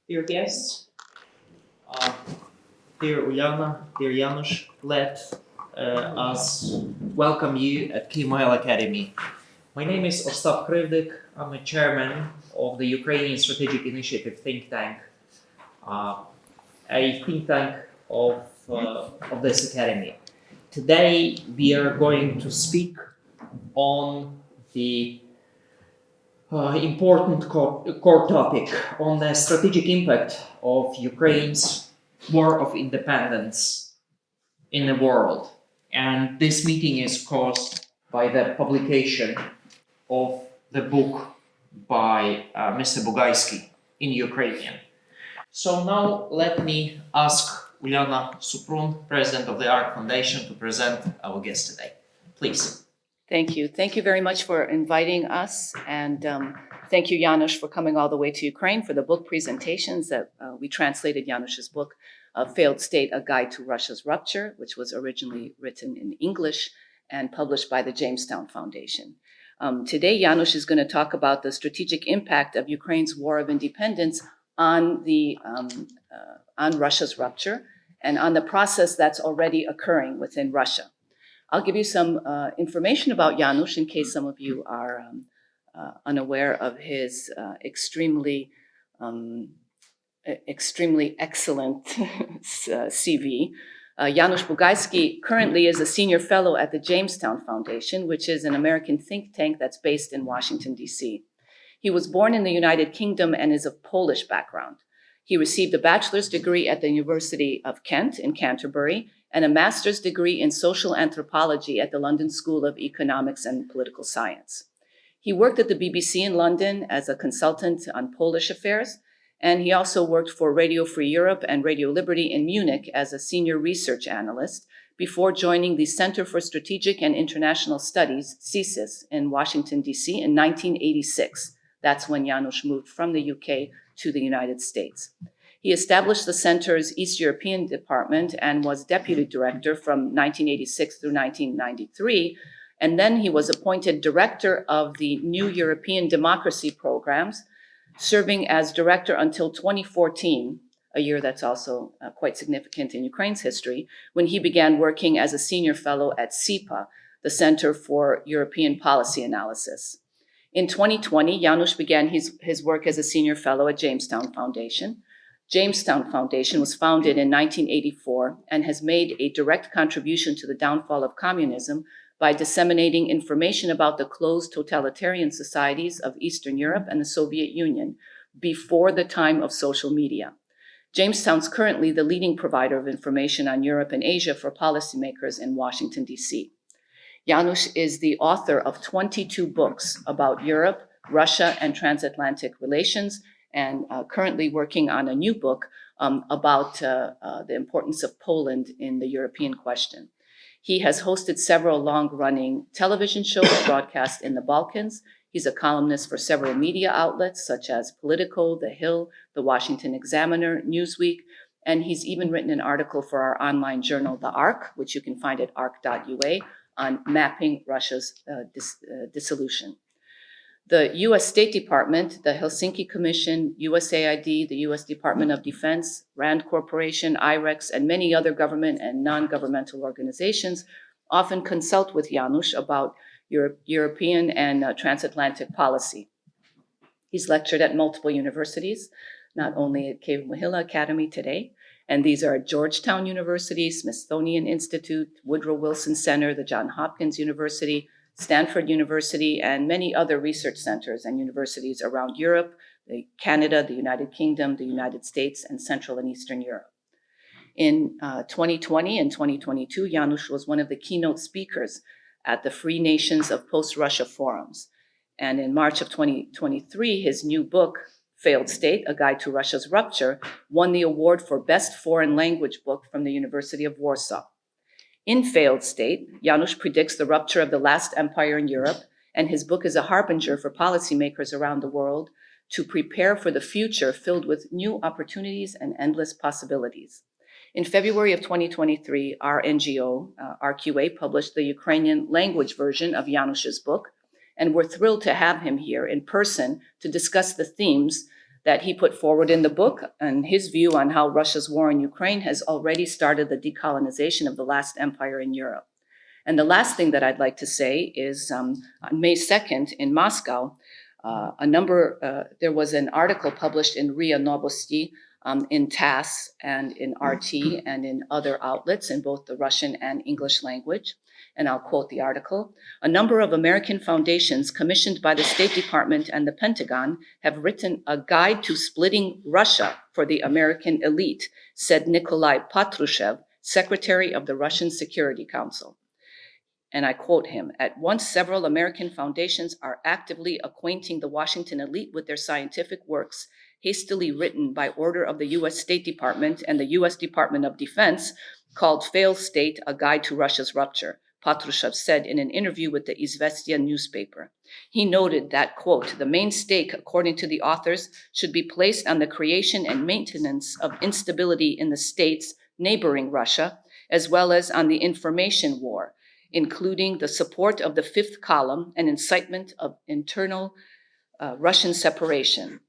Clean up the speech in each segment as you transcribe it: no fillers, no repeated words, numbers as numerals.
dear guests, dear Ulyana, dear Janusz, let us welcome you at KML Academy. My name is Ostap Krivdik. I'm a chairman of the Ukrainian Strategic Initiative think tank, a think tank of this academy. Today we are going to speak on the important core topic on the strategic impact of Ukraine's war of independence in the world. And this meeting is caused by the publication of the book by Mr. Buဃайський in Ukrainian. So now let me ask Ulyana Suprun, President of the ARC Foundation, to present our guest today. Please. Thank you. Thank you very much for inviting us. And thank you, Janusz, for coming all the way to Ukraine for the book presentations that we translated Janusz's book, Failed State, A Guide to Russia's Rupture, which was originally written in English and published by the Jamestown Foundation. Today, Janusz is going to talk about the strategic impact of Ukraine's war of independence on Russia's rupture and on the process that's already occurring within Russia. I'll give you some information about Janusz in case some of you are unaware of his extremely excellent CV. Януш Буґайський currently is a senior fellow at the Jamestown Foundation, which is an American think tank that's based in Washington, D.C. He was born in the United Kingdom and is of Polish background. He received a bachelor's degree at the University of Kent in Canterbury and a master's degree in social anthropology at the London School of Economics and Political Science. He worked at the BBC in London as a consultant on Polish affairs, and he also worked for Radio Free Europe and Radio Liberty in Munich as a senior research analyst before joining the Center for Strategic and International Studies, CSIS, in Washington, D.C. in 1986. That's when Janusz moved from the UK to the United States. He established the center's East European department and was deputy director from 1986 through 1993. And then he was appointed director of the New European Democracy Programs, serving as director until 2014, a year that's also quite significant in Ukraine's history, when he began working as a senior fellow at SIPA, the Center for European Policy Analysis. In 2020, Janusz began his work as a senior fellow at Jamestown Foundation. Jamestown Foundation was founded in 1984 and has made a direct contribution to the downfall of communism by disseminating information about the closed totalitarian societies of Eastern Europe and the Soviet Union before the time of social media. Jamestown's currently the leading provider of information on Europe and Asia for policymakers in Washington, D.C. Janusz is the author of 22 books about Europe, Russia, and transatlantic relations, and currently working on a new book about the importance of Poland in the European question. He has hosted several long-running television shows broadcast in the Balkans. He's a columnist for several media outlets such as Politico, The Hill, The Washington Examiner, Newsweek, and he's even written an article for our online journal, The ARC, which you can find at arc.ua, on mapping Russia's dissolution. The U.S. State Department, the Helsinki Commission, USAID, the U.S. Department of Defense, RAND Corporation, IREX, and many other government and non-governmental organizations often consult with Janusz about European and transatlantic policy. He's lectured at multiple universities, not only at Kiev-Mohyla Academy today, and these are Georgetown University, Smithsonian Institute, Woodrow Wilson Center, the Johns Hopkins University, Stanford University, and many other research centers and universities around Europe, Canada, the United Kingdom, the United States, and Central and Eastern Europe. In 2020 and 2022, Janusz was one of the keynote speakers at the Free Nations of Post-Russia forums. And in March of 2023, his new book, Failed State, A Guide to Russia's Rupture, won the award for Best Foreign Language Book from the University of Warsaw. In Failed State, Janusz predicts the rupture of the last empire in Europe, and his book is a harbinger for policymakers around the world to prepare for the future filled with new opportunities and endless possibilities. In February of 2023, our NGO, RQA, published the Ukrainian language version of Janusz's book, and we're thrilled to have him here in person to discuss the themes that he put forward in the book, and his view on how Russia's war in Ukraine has already started the decolonization of the last empire in Europe. And the last thing that I'd like to say is on May 2nd in Moscow, there was an article published in RIA Novosti, in TASS and in RT and in other outlets in both the Russian and English language. And I'll quote the article. A number of American foundations commissioned by the State Department and the Pentagon have written a guide to splitting Russia for the American elite, said Nikolai Patrushev, Secretary of the Russian Security Council. And I quote him, "At once, several American foundations are actively acquainting the Washington elite with their scientific works, hastily written by order of the U.S. State Department and the U.S. Department of Defense, called Failed State, A Guide to Russia's Rupture," Patrushev said in an interview with the Izvestia newspaper. He noted that, quote, "The main stake, according to the authors, should be placed on the creation and maintenance of instability in the states neighboring Russia, as well as on the information war, including the support of the fifth column and incitement of internal Russian separation."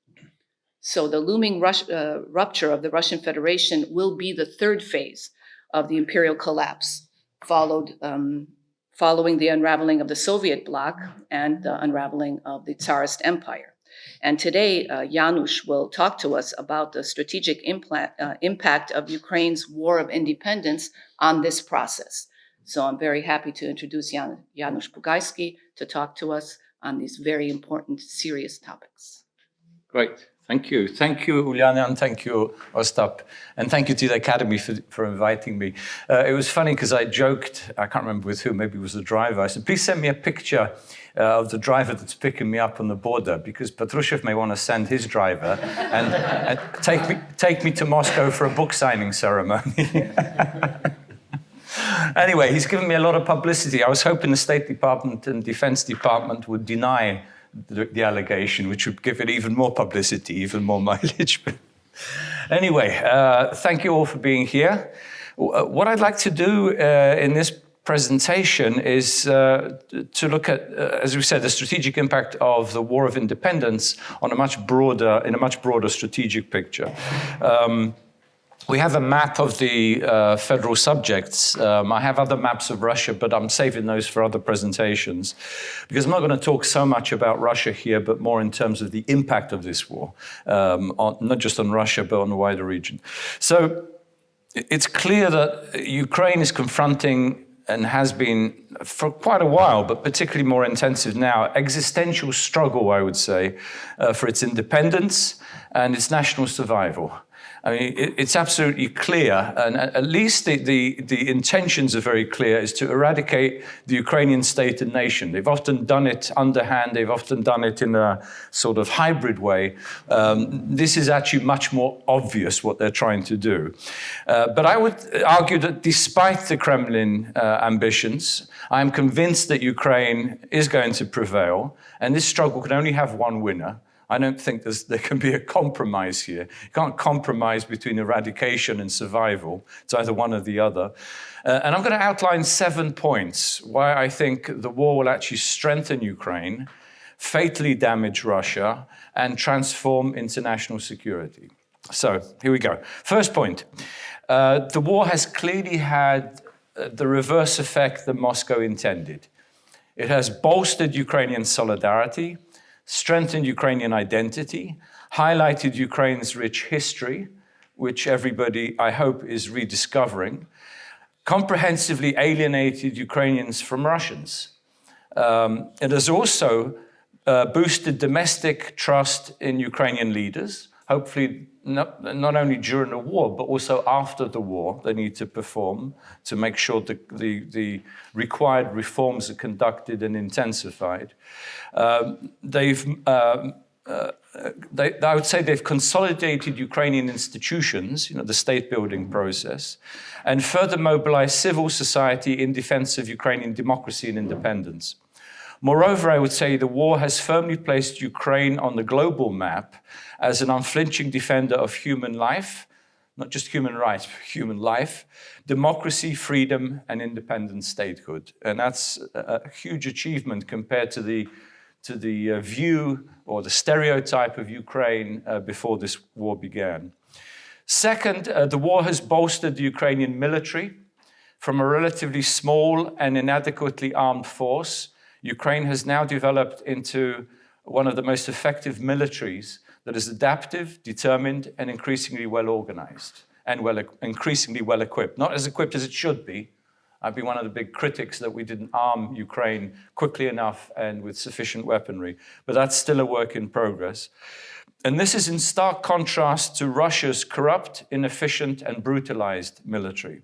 So the looming rupture of the Russian Federation will be the third phase of the imperial collapse, following the unraveling of the Soviet bloc and the unraveling of the Tsarist Empire. And today, Janusz will talk to us about the strategic impact of Ukraine's war of independence on this process. So I'm very happy to introduce Януш Буґайський to talk to us on these very important, serious topics. Great. Thank you. Thank you, Uliana, and thank you, Ostap. And thank you to the Academy for inviting me. It was funny because I joked, I can't remember with who, maybe it was the driver. I said, please send me a picture of the driver that's picking me up on the border, because Patrushev may want to send his driver and take me to Moscow for a book signing ceremony. Anyway, he's given me a lot of publicity. I was hoping the State Department and Defense Department would deny the allegation, which would give it even more publicity, even more mileage. Anyway, thank you all for being here. What I'd like to do in this presentation is to look at, as we said, the strategic impact of the War of Independence on a much broader strategic picture. We have a map of the federal subjects. I have other maps of Russia, but I'm saving those for other presentations, because I'm not going to talk so much about Russia here, but more in terms of the impact of this war, not just on Russia, but on the wider region. So it's clear that Ukraine is confronting, and has been for quite a while, but particularly more intensive now, existential struggle, I would say, for its independence and its national survival. I mean, it's absolutely clear, and at least the intentions are very clear, is to eradicate the Ukrainian state and nation. They've often done it underhand, they've often done it in a sort of hybrid way. This is actually much more obvious what they're trying to do. But I would argue that despite the Kremlin ambitions, I'm convinced that Ukraine is going to prevail, and this struggle can only have one winner. I don't think there can be a compromise here. You can't compromise between eradication and survival. It's either one or the other. And I'm going to outline 7 points why I think the war will actually strengthen Ukraine, fatally damage Russia, and transform international security. So here we go. First point. The war has clearly had the reverse effect that Moscow intended. It has bolstered Ukrainian solidarity, strengthened Ukrainian identity, highlighted Ukraine's rich history, which everybody, I hope, is rediscovering, comprehensively alienated Ukrainians from Russians. It has also boosted domestic trust in Ukrainian leaders, hopefully not only during the war, but also after the war. They need to perform to make sure the required reforms are conducted and intensified. I would say they've consolidated Ukrainian institutions, the state-building process, and further mobilized civil society in defense of Ukrainian democracy and independence. Moreover, I would say the war has firmly placed Ukraine on the global map as an unflinching defender of human life, not just human rights, but human life, democracy, freedom, and independent statehood. And that's a huge achievement compared to the to the view or the stereotype of Ukraine before this war began. Second, the war has bolstered the Ukrainian military. From a relatively small and inadequately armed force, Ukraine has now developed into one of the most effective militaries that is adaptive, determined, and increasingly well organized and increasingly well equipped. Not as equipped as it should be. I've been one of the big critics that we didn't arm Ukraine quickly enough and with sufficient weaponry, but that's still a work in progress. And this is in stark contrast to Russia's corrupt, inefficient, and brutalized military.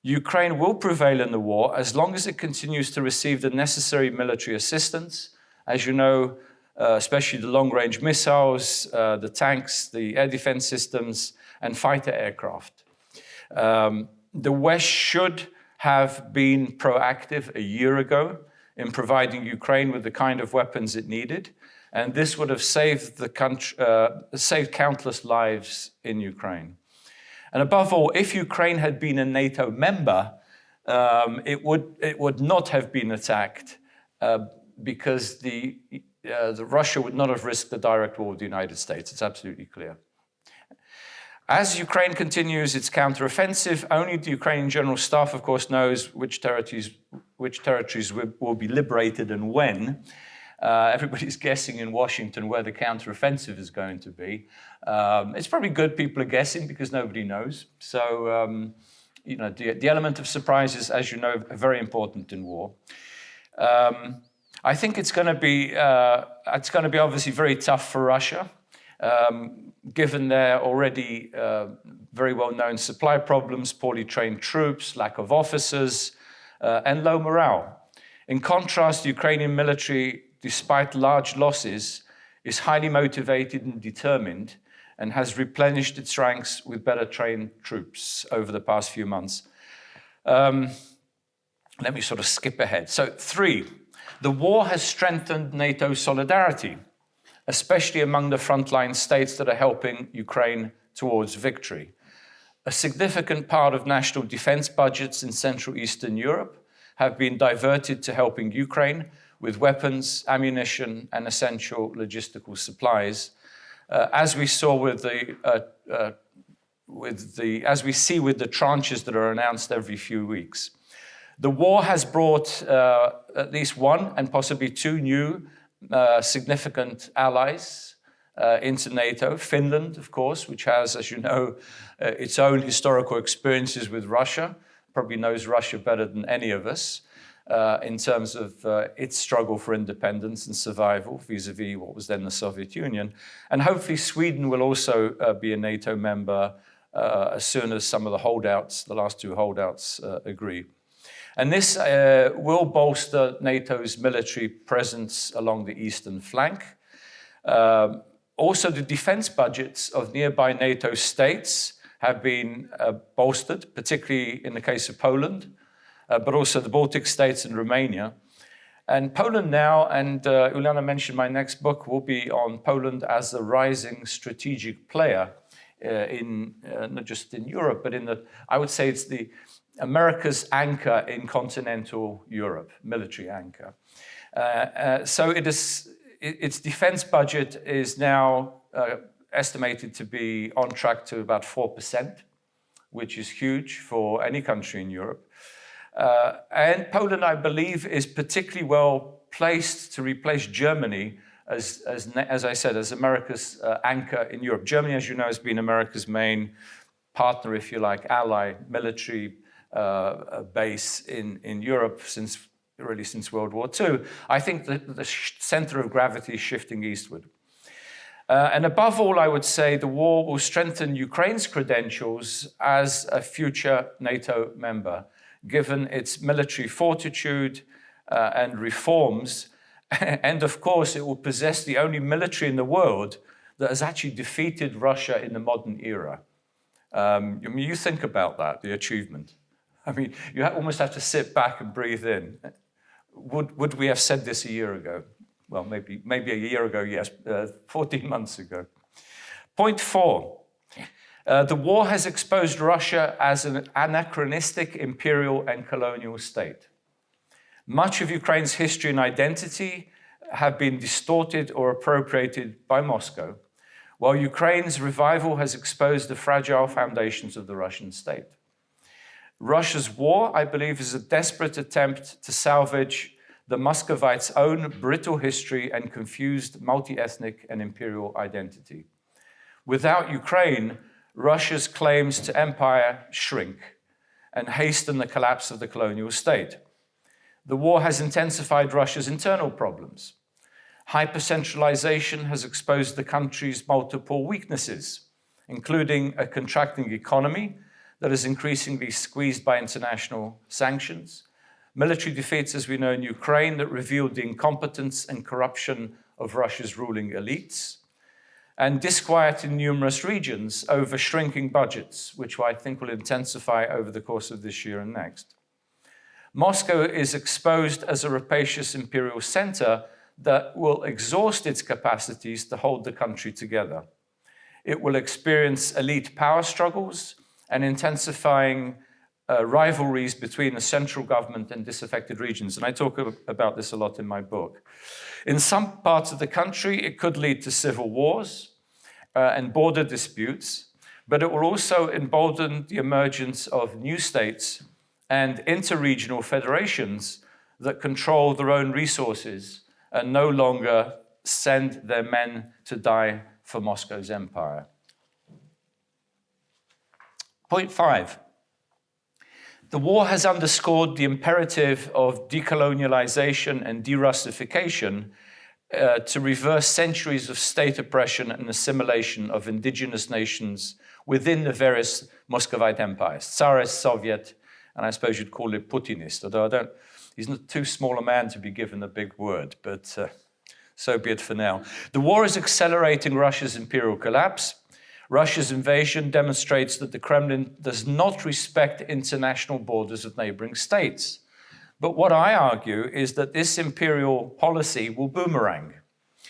Ukraine will prevail in the war as long as it continues to receive the necessary military assistance. As you know, especially the long-range missiles, the tanks, the air defense systems, and fighter aircraft. The West should have been proactive a year ago in providing Ukraine with the kind of weapons it needed, and this would have saved the country, saved countless lives in Ukraine. And above all, if Ukraine had been a NATO member, it would not have been attacked because the Russia would not have risked the direct war with the United States. It's absolutely clear. As Ukraine continues its counteroffensive, only the Ukrainian General Staff, of course, knows which territories will be liberated and when. Everybody's guessing in Washington where the counteroffensive is going to be. It's probably good people are guessing because nobody knows. So, you know, the element of surprise is, as you know, very important in war. I think it's going to be obviously very tough for Russia, given their already very well-known supply problems, poorly trained troops, lack of officers, and low morale. In contrast, the Ukrainian military, despite large losses, is highly motivated and determined and has replenished its ranks with better trained troops over the past few months. Let me sort of skip ahead. So 3, the war has strengthened NATO solidarity, especially among the frontline states that are helping Ukraine towards victory. A significant part of national defense budgets in Central Eastern Europe have been diverted to helping Ukraine with weapons, ammunition, and essential logistical supplies, as we saw with the tranches that are announced every few weeks. The war has brought at least one and possibly 2 new significant allies into NATO. Finland, of course, which has, as you know, its own historical experiences with Russia, probably knows Russia better than any of us in terms of its struggle for independence and survival vis-a-vis what was then the Soviet Union. And hopefully Sweden will also be a NATO member as soon as some of the holdouts, the last 2 holdouts, agree. And this will bolster NATO's military presence along the eastern flank. Also, the defense budgets of nearby NATO states have been bolstered, particularly in the case of Poland, but also the Baltic states and Romania. And Poland now, and Uliana mentioned my next book, will be on Poland as a rising strategic player in not just in Europe, but in I would say it's the America's anchor in continental Europe, military anchor. So its defense budget is now estimated to be on track to about 4%, which is huge for any country in Europe. And Poland, I believe, is particularly well placed to replace Germany as I said, as America's anchor in Europe. Germany, as you know, has been America's main partner, if you like, ally, military base in Europe since World War II. I think that the center of gravity is shifting eastward. And above all, I would say the war will strengthen Ukraine's credentials as a future NATO member, given its military fortitude and reforms. And of course, it will possess the only military in the world that has actually defeated Russia in the modern era. I mean, you think about that, the achievement. I mean, you almost have to sit back and breathe in. Would we have said this a year ago? Well, maybe a year ago, yes, 14 months ago. Point 4, the war has exposed Russia as an anachronistic imperial and colonial state. Much of Ukraine's history and identity have been distorted or appropriated by Moscow, while Ukraine's revival has exposed the fragile foundations of the Russian state. Russia's war, I believe, is a desperate attempt to salvage the Muscovites' own brittle history and confused multi-ethnic and imperial identity. Without Ukraine, Russia's claims to empire shrink and hasten the collapse of the colonial state. The war has intensified Russia's internal problems. Hypercentralization has exposed the country's multiple weaknesses, including a contracting economy that is increasingly squeezed by international sanctions, military defeats, as we know, in Ukraine that revealed the incompetence and corruption of Russia's ruling elites, and disquiet in numerous regions over shrinking budgets, which I think will intensify over the course of this year and next. Moscow is exposed as a rapacious imperial center that will exhaust its capacities to hold the country together. It will experience elite power struggles and intensifying rivalries between the central government and disaffected regions. And I talk about this a lot in my book. In some parts of the country, it could lead to civil wars and border disputes, but it will also embolden the emergence of new states and interregional federations that control their own resources and no longer send their men to die for Moscow's empire. Point 5. The war has underscored the imperative of decolonialization and de-Russification to reverse centuries of state oppression and assimilation of indigenous nations within the various Muscovite empires, Tsarist, Soviet, and I suppose you'd call it Putinist, although he's not too small a man to be given a big word, but so be it for now. The war is accelerating Russia's imperial collapse. Russia's invasion demonstrates that the Kremlin does not respect international borders of neighboring states. But what I argue is that this imperial policy will boomerang.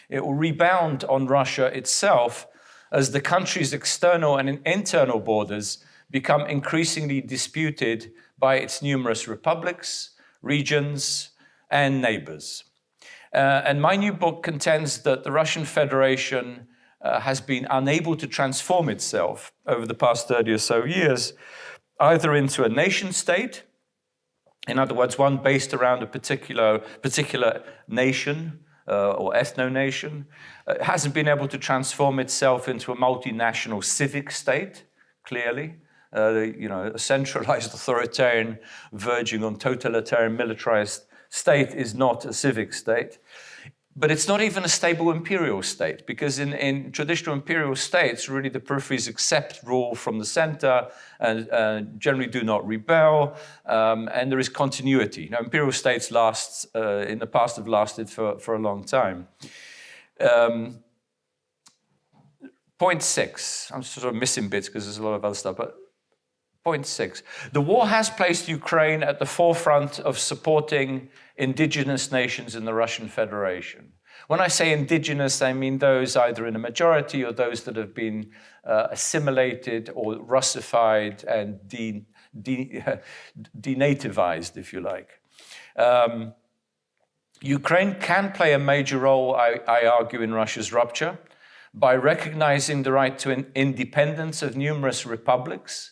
It will rebound on Russia itself as the country's external and internal borders become increasingly disputed by its numerous republics, regions, and neighbors. And my new book contends that the Russian Federation has been unable to transform itself over the past 30 or so years, either into a nation state, in other words, one based around a particular nation or ethno-nation. It hasn't been able to transform itself into a multinational civic state, clearly. A centralized authoritarian verging on totalitarian militarized state is not a civic state. But it's not even a stable imperial state, because in traditional imperial states, really the peripheries accept rule from the center and generally do not rebel, and there is continuity. Now, imperial states in the past have lasted for a long time. Point 6, I'm sort of missing bits because there's a lot of other stuff, but point 6. The war has placed Ukraine at the forefront of supporting indigenous nations in the Russian Federation. When I say indigenous, I mean those either in a majority or those that have been assimilated or Russified and denativized, if you like. Ukraine can play a major role, I argue, in Russia's rupture by recognizing the right to independence of numerous republics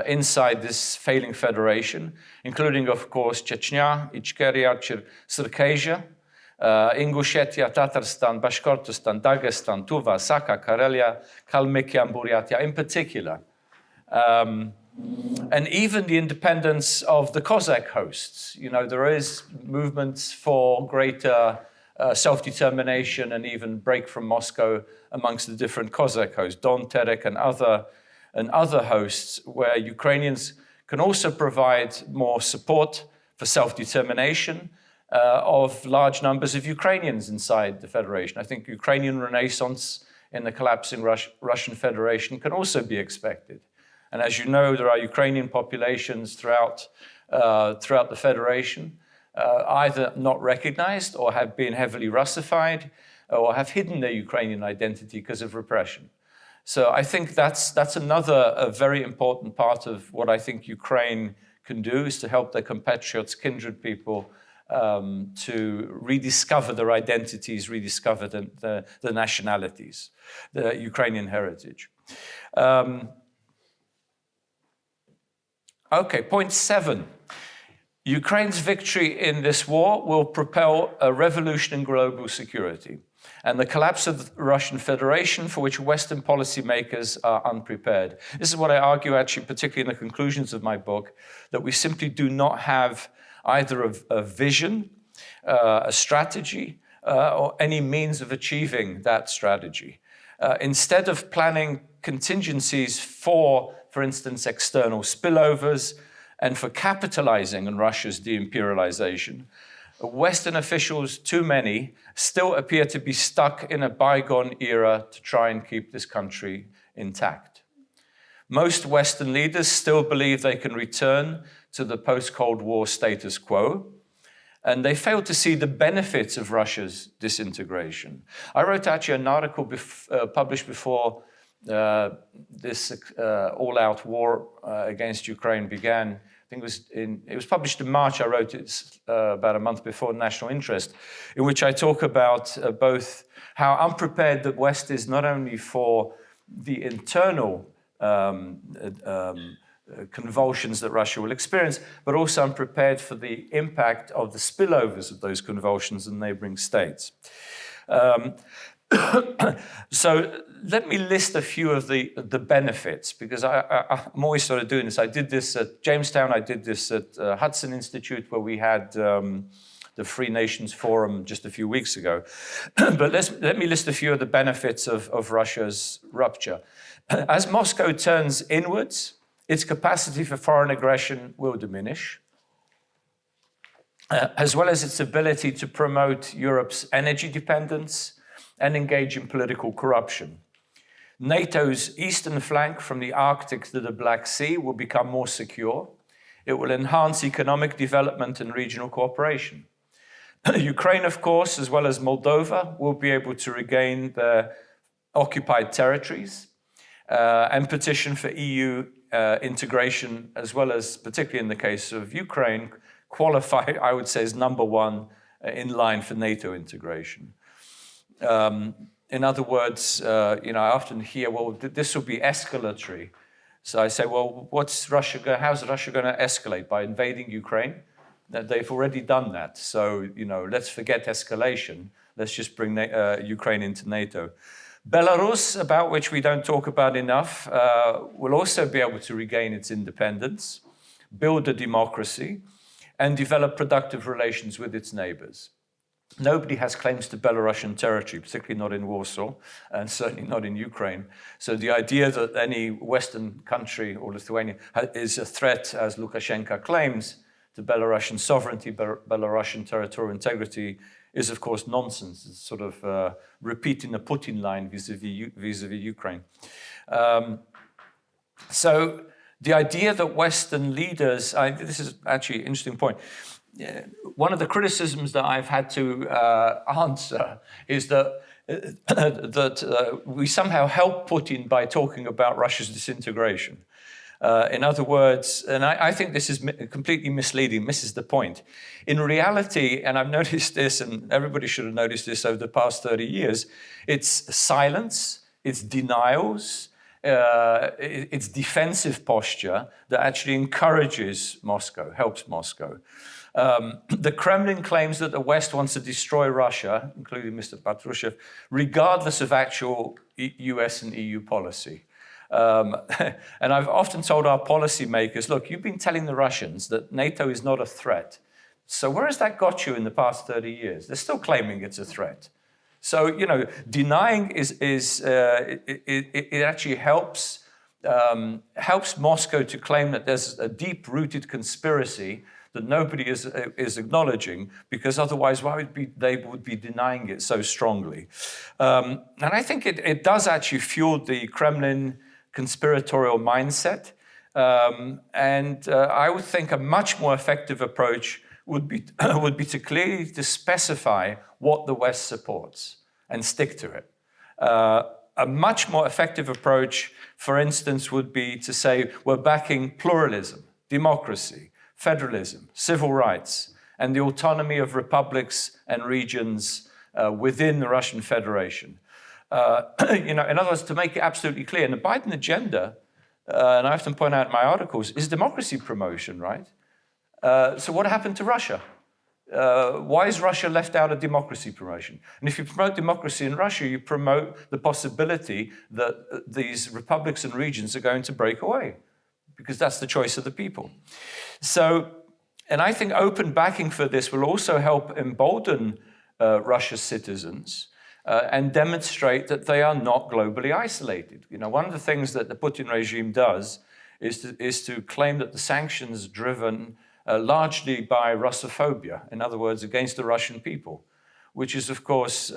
inside this failing federation, including, of course, Chechnya, Ichkeria, Circassia, Ingushetia, Tatarstan, Bashkortostan, Dagestan, Tuva, Sakha, Karelia, Kalmykia, and Buryatia in particular. And even the independence of the Cossack hosts. You know, there is movements for greater self-determination and even break from Moscow amongst the different Cossack hosts, Don, Terek, and other hosts, where Ukrainians can also provide more support for self-determination of large numbers of Ukrainians inside the Federation. I think Ukrainian renaissance in the collapsing Russian Federation can also be expected. And as you know, there are Ukrainian populations throughout the Federation, either not recognized or have been heavily Russified or have hidden their Ukrainian identity because of repression. So I think that's another very important part of what I think Ukraine can do, is to help their compatriots, kindred people, to rediscover their identities, rediscover the nationalities, the Ukrainian heritage. Okay, point 7. Ukraine's victory in this war will propel a revolution in global security and the collapse of the Russian Federation, for which Western policymakers are unprepared. This is what I argue, actually, particularly in the conclusions of my book, that we simply do not have either a vision, a strategy, or any means of achieving that strategy. Instead of planning contingencies for instance, external spillovers, and for capitalizing on Russia's de-imperialization, Western officials, too many, still appear to be stuck in a bygone era to try and keep this country intact. Most Western leaders still believe they can return to the post-Cold War status quo, and they fail to see the benefits of Russia's disintegration. I wrote actually an article published before this all-out war against Ukraine began. I think it was published in March. I wrote it about a month before National Interest, in which I talk about both how unprepared the West is not only for the internal convulsions that Russia will experience, but also unprepared for the impact of the spillovers of those convulsions in neighboring states. So let me list a few of the benefits, because I'm always sort of doing this. I did this at Jamestown, I did this at Hudson Institute, where we had the Free Nations Forum just a few weeks ago. But let me list a few of the benefits of Russia's rupture. As Moscow turns inwards, its capacity for foreign aggression will diminish, as well as its ability to promote Europe's energy dependence and engage in political corruption. NATO's eastern flank from the Arctic to the Black Sea will become more secure. It will enhance economic development and regional cooperation. Ukraine, of course, as well as Moldova, will be able to regain their occupied territories and petition for EU integration, as well as, particularly in the case of Ukraine, qualify, I would say, as number one in line for NATO integration. In other words, I often hear, well, this will be escalatory. So I say, well, how's Russia going to escalate? By invading Ukraine? They've already done that. So, let's forget escalation. Let's just bring Ukraine into NATO. Belarus, about which we don't talk about enough, will also be able to regain its independence, build a democracy, and develop productive relations with its neighbors. Nobody has claims to Belarusian territory, particularly not in Warsaw, and certainly not in Ukraine. So the idea that any Western country or Lithuania is a threat, as Lukashenko claims, to Belarusian sovereignty, Belarusian territorial integrity, is of course nonsense. It's sort of repeating the Putin line vis-a-vis Ukraine. So the idea that Western leaders, this is actually an interesting point. One of the criticisms that I've had to answer is that we somehow help Putin by talking about Russia's disintegration. In other words, and I think this is completely misleading, misses the point. In reality, and I've noticed this, and everybody should have noticed this over the past 30 years, it's silence, it's denials, it's defensive posture that actually encourages Moscow, helps Moscow. The Kremlin claims that the West wants to destroy Russia, including Mr. Patrushev, regardless of actual US and EU policy. And I've often told our policymakers, look, you've been telling the Russians that NATO is not a threat. So where has that got you in the past 30 years? They're still claiming it's a threat. So, denying it actually helps Moscow to claim that there's a deep-rooted conspiracy that nobody is acknowledging, because otherwise why they would be denying it so strongly. And I think it does actually fuel the Kremlin conspiratorial mindset. And I would think a much more effective approach would be to specify what the West supports and stick to it. A much more effective approach, for instance, would be to say we're backing pluralism, democracy, federalism, civil rights, and the autonomy of republics and regions within the Russian Federation. In other words, to make it absolutely clear, and the Biden agenda, and I often point out in my articles, is democracy promotion, right? So what happened to Russia? Why is Russia left out of democracy promotion? And if you promote democracy in Russia, you promote the possibility that these republics and regions are going to break away, because that's the choice of the people. So, and I think open backing for this will also help embolden Russia's citizens and demonstrate that they are not globally isolated. One of the things that the Putin regime does is to claim that the sanctions are driven largely by Russophobia, in other words, against the Russian people, which is of course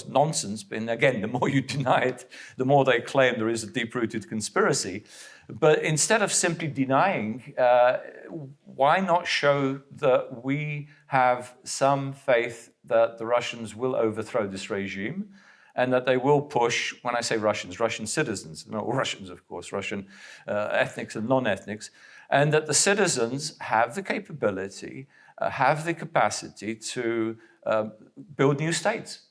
nonsense. And again, the more you deny it, the more they claim there is a deep-rooted conspiracy. But instead of simply denying, why not show that we have some faith that the Russians will overthrow this regime, and that they will push, when I say Russians, Russian citizens, not all Russians, of course, Russian ethnics and non-ethnics, and that the citizens have the capability, have the capacity to build new states.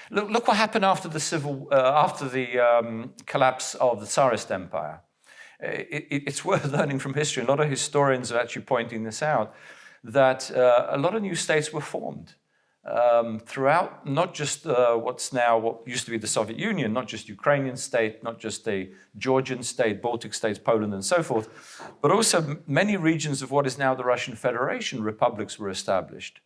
Look what happened after the collapse of the Tsarist Empire. It's worth learning from history. A lot of historians are actually pointing this out, that a lot of new states were formed throughout, not just what used to be the Soviet Union, not just Ukrainian state, not just the Georgian state, Baltic states, Poland, and so forth, but also many regions of what is now the Russian Federation. Republics were established.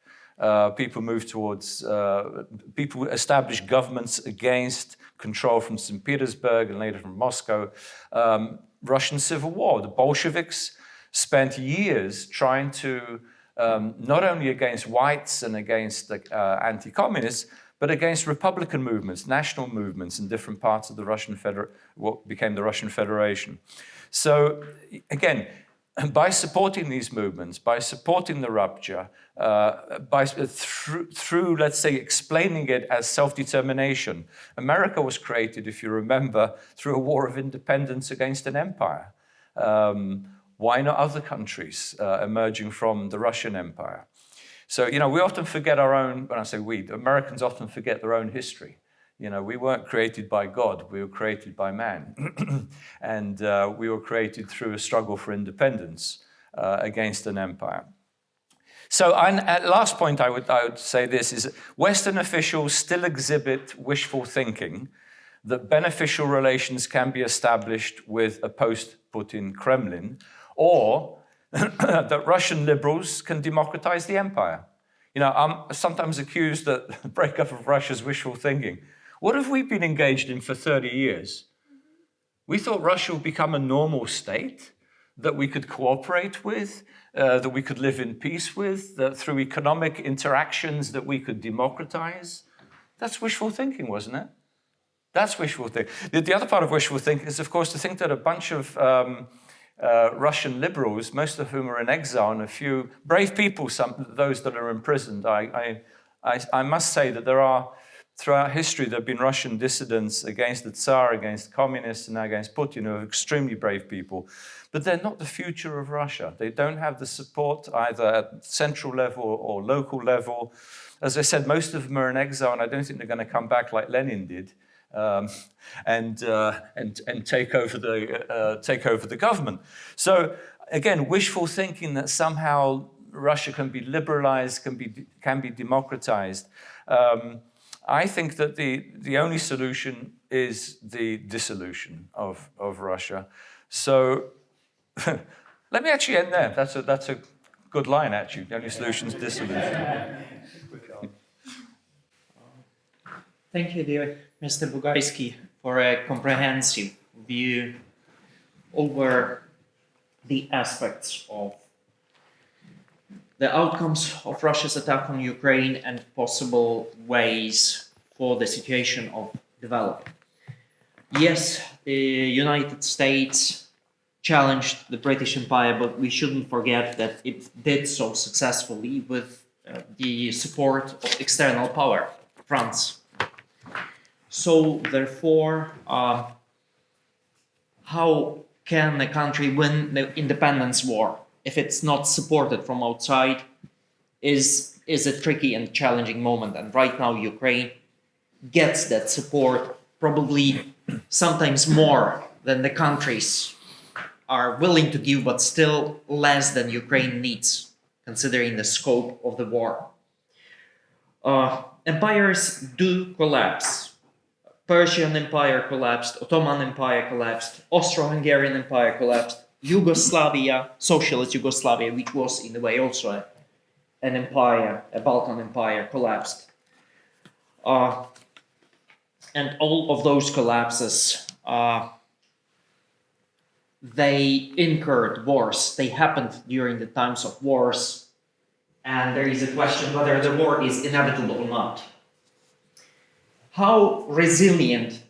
People established governments against control from St. Petersburg and later from Moscow. Russian Civil War, the Bolsheviks spent years trying to not only against whites and against the anti-communists, but against republican movements, national movements in different parts of the what became the Russian Federation. So again, by supporting these movements, by supporting the rupture, through, let's say, explaining it as self-determination, America was created, if you remember, through a war of independence against an empire. Why not other countries emerging from the Russian Empire? So, we often forget our own, when I say we, the Americans often forget their own history. We weren't created by God, we were created by man. And we were created through a struggle for independence against an empire. So, last point I would say this is Western officials still exhibit wishful thinking that beneficial relations can be established with a post-Putin Kremlin, or that Russian liberals can democratize the empire. I'm sometimes accused that the breakup of Russia's wishful thinking. What have we been engaged in for 30 years? We thought Russia would become a normal state that we could cooperate with, that we could live in peace with, that through economic interactions that we could democratize. That's wishful thinking, wasn't it? That's wishful thinking. The other part of wishful thinking is, of course, to think that a bunch of Russian liberals, most of whom are in exile, and a few brave people, those that are imprisoned. I must say that throughout history, there have been Russian dissidents against the Tsar, against communists, and now against Putin, who are extremely brave people. But they're not the future of Russia. They don't have the support either at central level or local level. As I said, most of them are in exile, and I don't think they're going to come back like Lenin did. And take over the government. So again, wishful thinking that somehow Russia can be liberalized, can be democratized. I think that the only solution is the dissolution of Russia. So let me actually end there. That's a good line, actually. The only solution is dissolution. Thank you, dear Mr. Buγκайski, for a comprehensive view over the aspects of the outcomes of Russia's attack on Ukraine and possible ways for the situation of development. Yes, the United States challenged the British Empire, but we shouldn't forget that it did so successfully with the support of external power, France. So, therefore, how can a country win the independence war if it's not supported from outside is a tricky and challenging moment. And right now, Ukraine gets that support probably sometimes more than the countries are willing to give, but still less than Ukraine needs, considering the scope of the war. Empires do collapse. Persian Empire collapsed, Ottoman Empire collapsed, Austro-Hungarian Empire collapsed, Yugoslavia, socialist Yugoslavia, which was in a way also an empire, a Balkan empire, collapsed. And all of those collapses, they incurred wars. They happened during the times of wars. And there is a question whether the war is inevitable or not. How resilient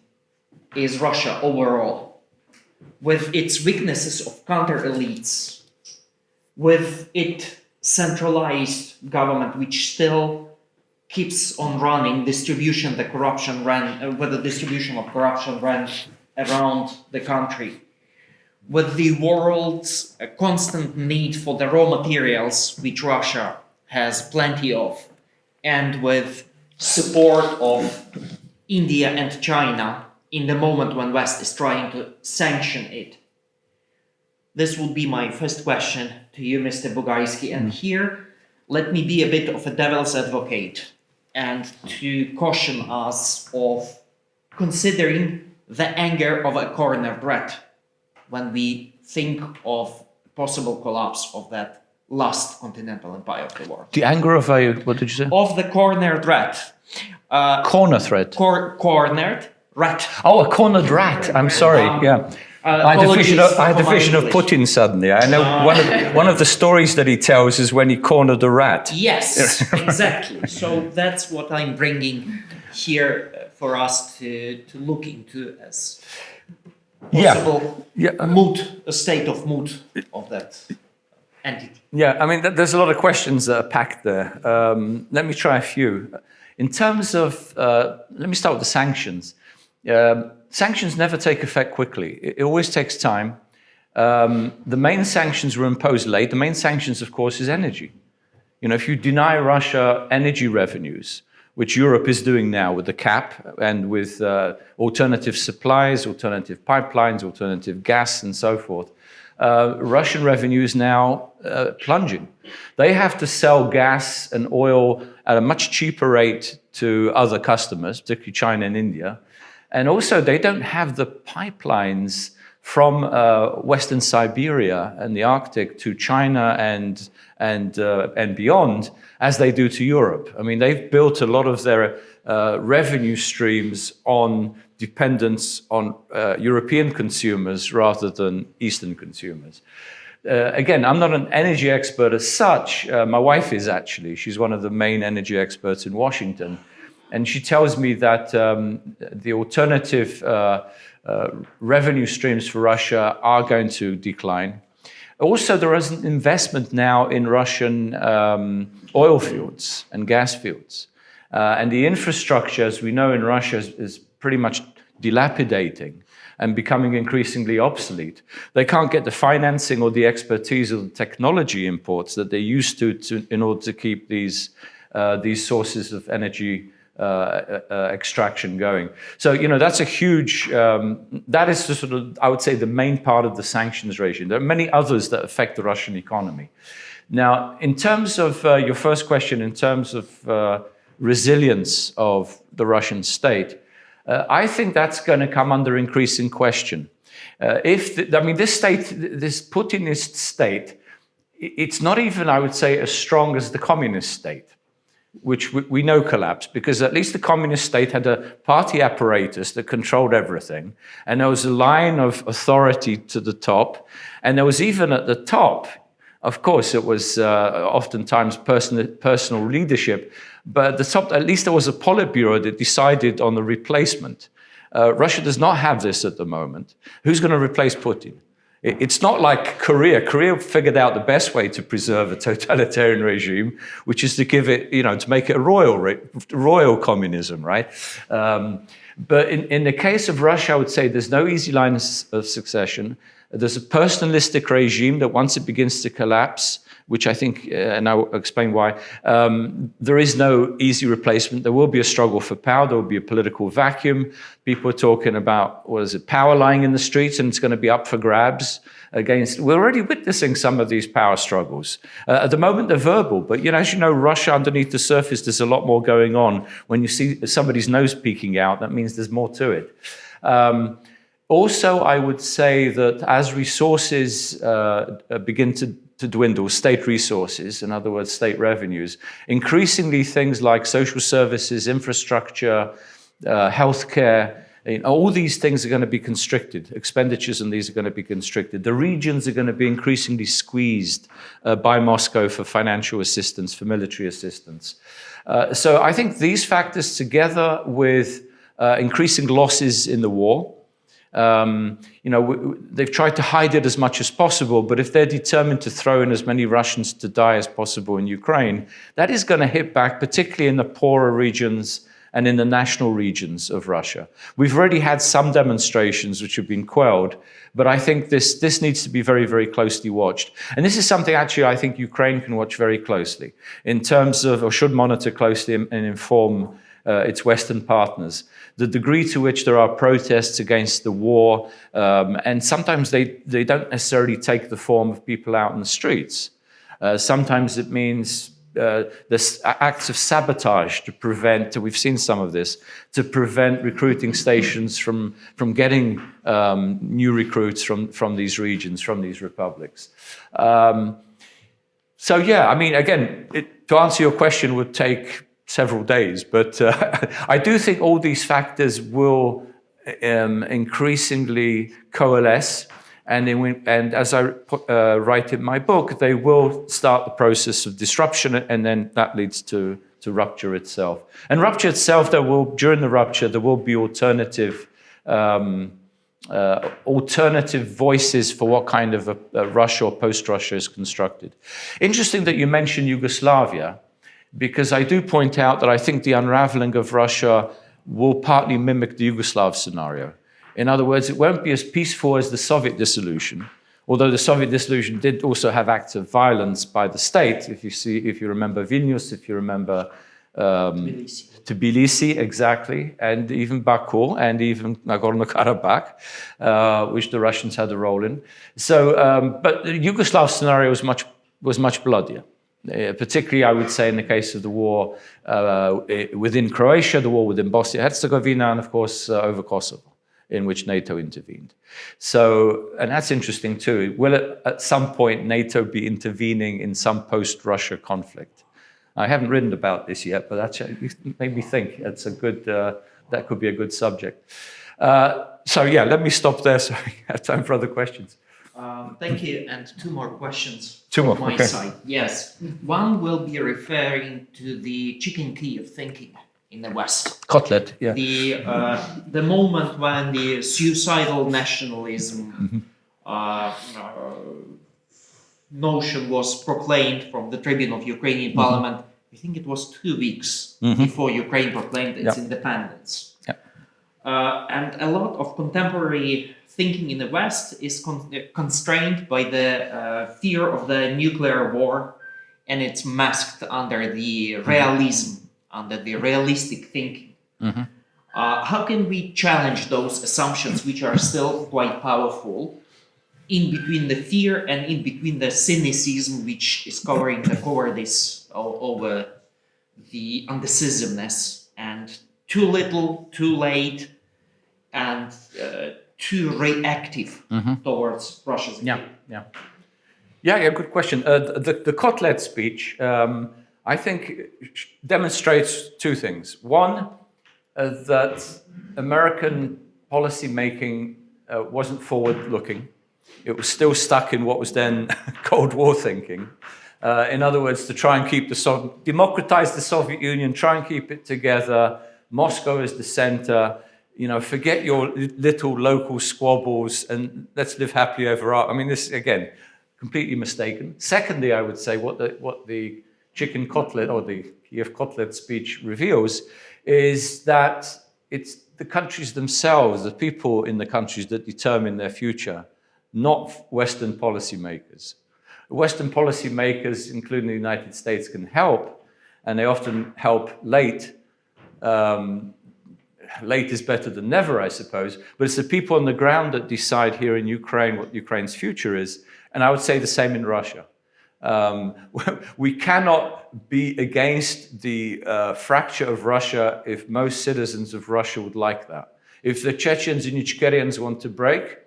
is Russia overall, with its weaknesses of counter-elites, with its centralized government, which still keeps on running, with the distribution of corruption ran around the country, with the world's constant need for the raw materials, which Russia has plenty of, and with support of India and China in the moment when West is trying to sanction it. This would be my first question to you, Mr. Buဃайський. And here, let me be a bit of a devil's advocate and to caution us of considering the anger of a corner threat when we think of possible collapse of that last continental empire of the world. The anger of a, what did you say? Of the corner threat. Corner threat. Cornered rat. Oh, a cornered rat. I'm sorry. Yeah. I had the vision of Putin suddenly. I know one of the stories that he tells is when he cornered a rat. Yes, exactly. So that's what I'm bringing here for us to look into as possible mood, a state of mood of that entity. Yeah, I mean, there's a lot of questions that are packed there. Let me try a few. In terms of, let me start with the sanctions. Sanctions never take effect quickly. It always takes time. The main sanctions were imposed late. The main sanctions, of course, is energy. You know, if you deny Russia energy revenues, which Europe is doing now with the cap and with alternative supplies, alternative pipelines, alternative gas, and so forth, Russian revenue is now plunging. They have to sell gas and oil at a much cheaper rate to other customers, particularly China and India. And also, they don't have the pipelines from Western Siberia and the Arctic to China and beyond as they do to Europe. I mean, they've built a lot of their revenue streams on dependence on European consumers rather than Eastern consumers. Again, I'm not an energy expert as such. My wife is actually. She's one of the main energy experts in Washington. And she tells me that the alternative revenue streams for Russia are going to decline. Also, there is an investment now in Russian oil fields and gas fields. And the infrastructure, as we know in Russia, is pretty much dilapidating and becoming increasingly obsolete. They can't get the financing or the expertise or the technology imports that they used to in order to keep these sources of energy extraction going. So, you know, that's a huge, that is the sort of, I would say, the main part of the sanctions regime. There are many others that affect the Russian economy. Now, in terms of your first question, in terms of resilience of the Russian state, I think that's going to come under increasing question. This Putinist state, it's not even, I would say, as strong as the communist state, which we know collapsed, because at least the communist state had a party apparatus that controlled everything, and there was a line of authority to the top, and there was even at the top, of course, it was oftentimes personal leadership, but at the top, at least there was a Politburo that decided on the replacement. Russia does not have this at the moment. Who's going to replace Putin? It's not like Korea. Korea figured out the best way to preserve a totalitarian regime, which is to give it, you know, to make it a royal communism, right? But in the case of Russia, I would say there's no easy line of succession. There's a personalistic regime that once it begins to collapse, which I think, and I'll explain why, there is no easy replacement. There will be a struggle for power. There will be a political vacuum. People are talking about, power lying in the streets, and it's going to be up for grabs against. We're already witnessing some of these power struggles. At the moment, they're verbal, but as you know, Russia, underneath the surface, there's a lot more going on. When you see somebody's nose peeking out, that means there's more to it. Also, I would say that as resources begin to dwindle, state resources, in other words, state revenues, increasingly things like social services, infrastructure, healthcare, all these things are going to be constricted. Expenditures on these are going to be constricted. The regions are going to be increasingly squeezed by Moscow for financial assistance, for military assistance. So I think these factors, together with increasing losses in the war, they've tried to hide it as much as possible, but if they're determined to throw in as many Russians to die as possible in Ukraine, that is going to hit back, particularly in the poorer regions and in the national regions of Russia. We've already had some demonstrations which have been quelled, but I think this needs to be very, very closely watched. And this is something actually I think Ukraine can watch very closely in terms of, or should monitor closely and inform its Western partners. The degree to which there are protests against the war, and sometimes they don't necessarily take the form of people out in the streets. Sometimes it means there's acts of sabotage to prevent, we've seen some of this, to prevent recruiting stations from getting new recruits from these regions, from these republics. So yeah, I mean, again, to answer your question would take several days, but I do think all these factors will increasingly coalesce, and as I write in my book, they will start the process of disruption, and then that leads to rupture itself. And rupture itself, during the rupture, there will be alternative voices for what kind of a Russia or post-Russia is constructed. Interesting that you mentioned Yugoslavia, because I do point out that I think the unraveling of Russia will partly mimic the Yugoslav scenario. In other words, it won't be as peaceful as the Soviet dissolution, although the Soviet dissolution did also have acts of violence by the state. If you remember Vilnius, if you remember Tbilisi, exactly, and even Baku, and even Nagorno-Karabakh, which the Russians had a role in. So, but the Yugoslav scenario was much bloodier. Particularly, I would say, in the case of the war within Croatia, the war within Bosnia-Herzegovina, and of course over Kosovo, in which NATO intervened. So, and that's interesting too. Will at some point NATO be intervening in some post-Russia conflict? I haven't written about this yet, but that's made me think. That's a good. That could be a good subject. So yeah, let me stop there so we have time for other questions. Thank you, and two more questions Two more, from my okay. side. Yes, one will be referring to the chicken key of thinking in the West. Kotlet, yeah. The moment when the suicidal nationalism notion was proclaimed from the tribune of Ukrainian parliament. I think it was 2 weeks before Ukraine proclaimed its independence. Yeah. And a lot of contemporary thinking in the West is constrained by the fear of the nuclear war, and it's masked under the realism, under the realistic thinking. How can we challenge those assumptions, which are still quite powerful, in between the fear and in between the cynicism, which is covering the cowardice over the undecisiveness, and too little, too late, and too reactive towards Russia's Yeah, good question. The Kotlet speech, I think, demonstrates two things. One, that American policy making wasn't forward-looking. It was still stuck in what was then Cold War thinking. In other words, to try and keep democratize the Soviet Union, try and keep it together. Moscow is the center. Forget your little local squabbles and let's live happily ever after. I mean, this, again, completely mistaken. Secondly, I would say what the chicken cutlet or the Kiev cutlet speech reveals is that it's the countries themselves, the people in the countries that determine their future. not Western policymakers. Western policymakers, including the United States, can help, and they often help late. Late is better than never, I suppose, but it's the people on the ground that decide here in Ukraine what Ukraine's future is, and I would say the same in Russia. We cannot be against the fracture of Russia if most citizens of Russia would like that. If the Chechens and Ichkerians want to break,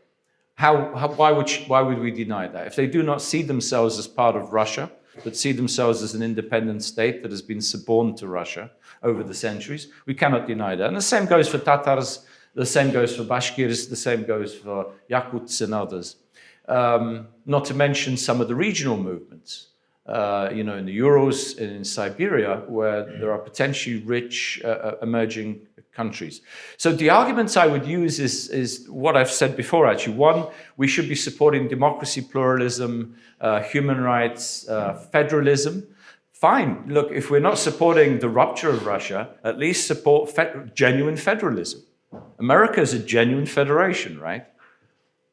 why would we deny that? If they do not see themselves as part of Russia, but see themselves as an independent state that has been suborned to Russia over the centuries, we cannot deny that. And the same goes for Tatars, the same goes for Bashkirs, the same goes for Yakuts and others. Not to mention some of the regional movements, in the Urals and in Siberia, where there are potentially rich emerging countries. So the arguments I would use is what I've said before, actually. One, we should be supporting democracy, pluralism, human rights, federalism. Fine. Look, if we're not supporting the rupture of Russia, at least support genuine federalism. America is a genuine federation, right?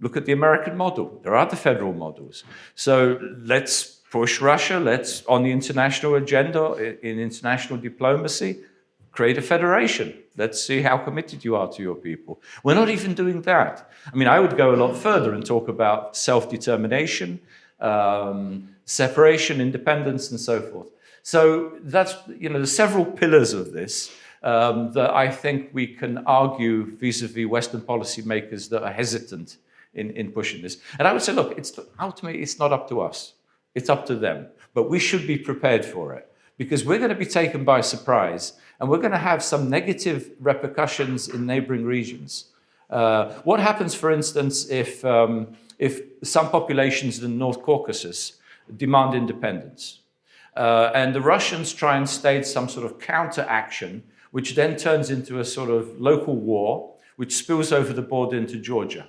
Look at the American model. There are other federal models. So let's push Russia. Let's, on the international agenda, in international diplomacy, create a federation. Let's see how committed you are to your people. We're not even doing that. I mean, I would go a lot further and talk about self-determination, separation, independence, and so forth. So that's, there's several pillars of this that I think we can argue vis-a-vis Western policymakers that are hesitant in pushing this. And I would say, look, ultimately, it's not up to us. It's up to them. But we should be prepared for it, because we're going to be taken by surprise, and we're going to have some negative repercussions in neighboring regions. What happens, for instance, if some populations in the North Caucasus demand independence, and the Russians try and stage some sort of counteraction, which then turns into a sort of local war, which spills over the border into Georgia.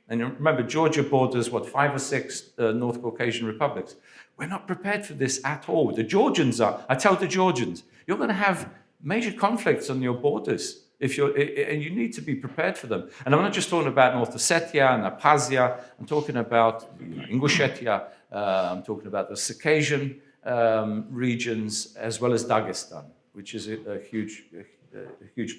And remember, Georgia borders, 5 or 6 North Caucasian republics. We're not prepared for this at all. The Georgians are. I tell the Georgians, you're going to have major conflicts on your borders, and you need to be prepared for them. And I'm not just talking about North Ossetia and Abkhazia. I'm talking about Ingushetia. I'm talking about the Circassian regions, as well as Dagestan, which is a huge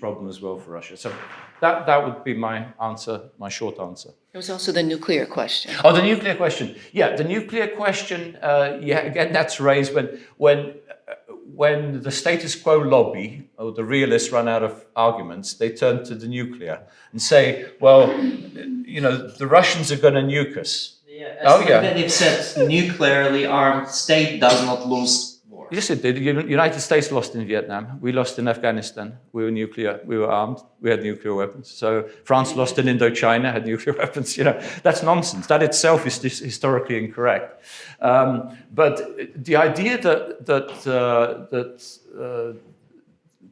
problem as well for Russia. So that would be my answer, my short answer. There was also the nuclear question. Oh, the nuclear question. Yeah, the nuclear question, again, that's raised when the status quo lobby, or the realists, run out of arguments, they turn to the nuclear and say, well, the Russians are going to nuke us. They've said nuclearly armed state does not lose war. Yes, it did. The United States lost in Vietnam. We lost in Afghanistan. We were nuclear. We were armed. We had nuclear weapons. So France lost in Indochina, had nuclear weapons. That's nonsense. That itself is historically incorrect. But the idea that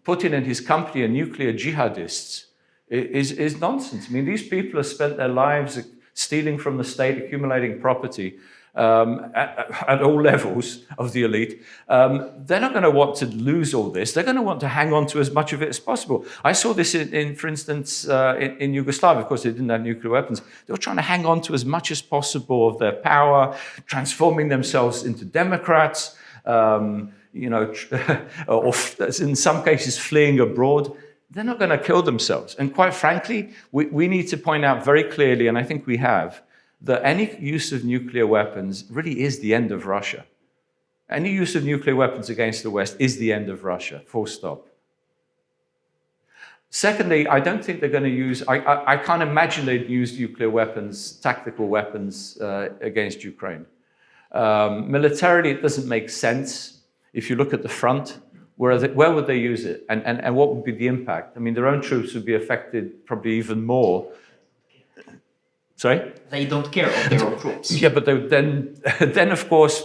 Putin and his company are nuclear jihadists is nonsense. I mean, these people have spent their lives stealing from the state, accumulating property at all levels of the elite. They're not going to want to lose all this. They're going to want to hang on to as much of it as possible. I saw this for instance, in Yugoslavia. Of course, they didn't have nuclear weapons. They were trying to hang on to as much as possible of their power, transforming themselves into democrats, or in some cases fleeing abroad. They're not going to kill themselves. And quite frankly, we need to point out very clearly, and I think we have, that any use of nuclear weapons really is the end of Russia. Any use of nuclear weapons against the West is the end of Russia, full stop. Secondly, I don't think they're going to use, I can't imagine they'd use nuclear weapons, tactical weapons, against Ukraine. Militarily, it doesn't make sense. If you look at the front, where would they use it? And what would be the impact? I mean, their own troops would be affected probably even more. Sorry? They don't care of their own troops. Yeah, but then of course,